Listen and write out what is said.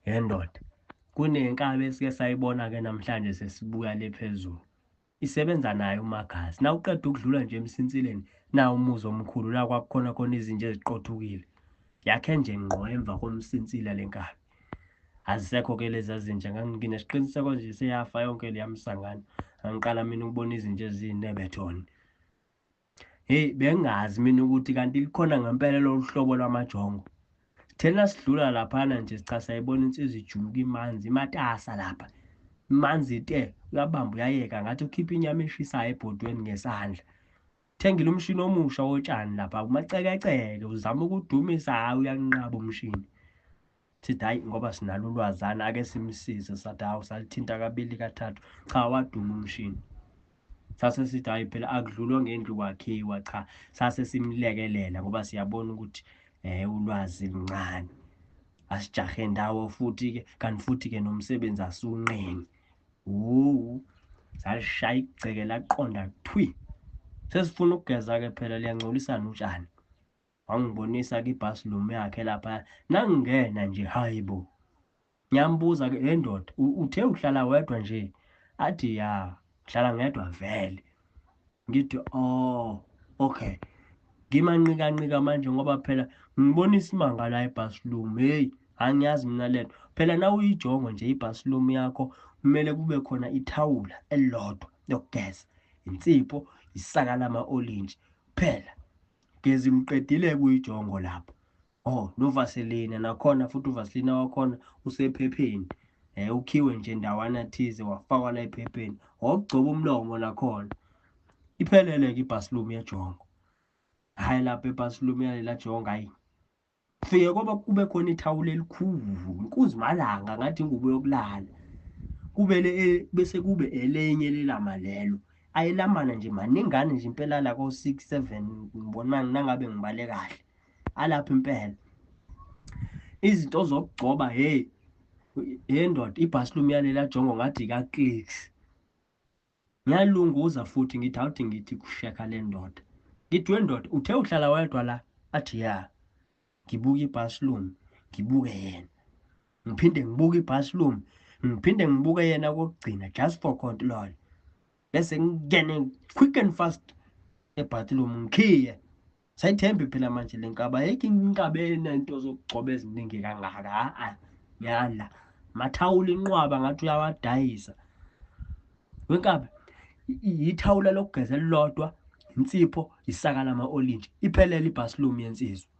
yendoda kunenkabe esike sayibona ke namhlanje sesibuya le phezulu isebenza nayo umagazi na uqeda ukudlula nje emsinsileni na umuzi omkhulu la kwakukhona khona izinto eziqothukile yakhe nje ngqo emva komsinsila lenkabi azisekho ke lezi zinje nginesiqiniseko nje seyafa yonke le yamsangana angiqala mina ukubona izinto ezinebethoni hey bengazi mina ukuthi kanti likhona ngempela lo hlobo lwamajongo thina sidlula laphana nje cha sayibona insizwa ijuluka imanzi imatasa lapha imanzi te uyabamba uyayeka ngathi ukhipha inyama eshisayo ebhodweni ngesandla thengile umshini omusha wotshani lapha kumacekeceke uzama ukudumisa hayi uyanqaba umshini sithi hayi ngoba sinalo ulwazana ake simsize sathi hawu salithinta kabili kathathu cha waduma umshini sase sithi hayi phela akudlulwa ngendlu kwakhiwa cha sase simlekelela ngoba siyabona ukuthi ulwazi lincane asijahe ndawo futhi ke kanti futhi ke nomsebenzi asunqeni salishaya igceke laqonda thwi sesifuna ukugeza ke phela liyangcolisana utshani wangibonisa ke ibhathroom yakhe lapha nangingena nje hayibo ngiyambuza ke endoda uthe uhlala wedwa nje athi ya hlala ngedwa vele ngithi oh okay ngimanqika manje ngoba phela ngibona isimanga la ebathroom hey angiyazi mina lento phela na uyijongo nje ibathroom yakho kumele kube khona ithawula elilodwa lokugeza insipho isaka lama olintshi phela gezi imqedile kuyijongo lapho oh no vaseline nakhona futhi uvaseline wakhona usephepheni ukhiwe nje ndawana thize wafakwa la ephepheni okugcoba umlomo nakhona iphelele ke ibathroom yejongo hayi lapha ebathroom yalela jonga hayi fike ngoba kube khona ithawula elikhulu inkuzimalanga ngathi ingubo yokulala kube bese kube elenye lelama lelo ayelamana nje maningane nje impela la ko 6 7 ngibona nangabe ngibale kahle alapha impela izinto zokugcoba hey yendoda ibathroom yalela jongo ngathi ka clicks ngiyalunguza futhi ngithi awuthi ngithi kusheka le ndoda ngithi wendoda uthe uhlala wedwa la athi ya ngibuka ibathroom ngibuke yena ngiphinde ngibuka ibathroom ngiphinde ngibuke yena kokugcina just for control bese ngene quick and fast ebathroom ngikhiye sayithemba phela manje lenkaba yeke inkabe nento zokugcoba eziningi kangaka yala mathawula inqwaba ngathi uyawadayisa wenkabe yithawula lokugeza elilodwa insipho isaka lama olintshi iphelele ibathroom yensizwa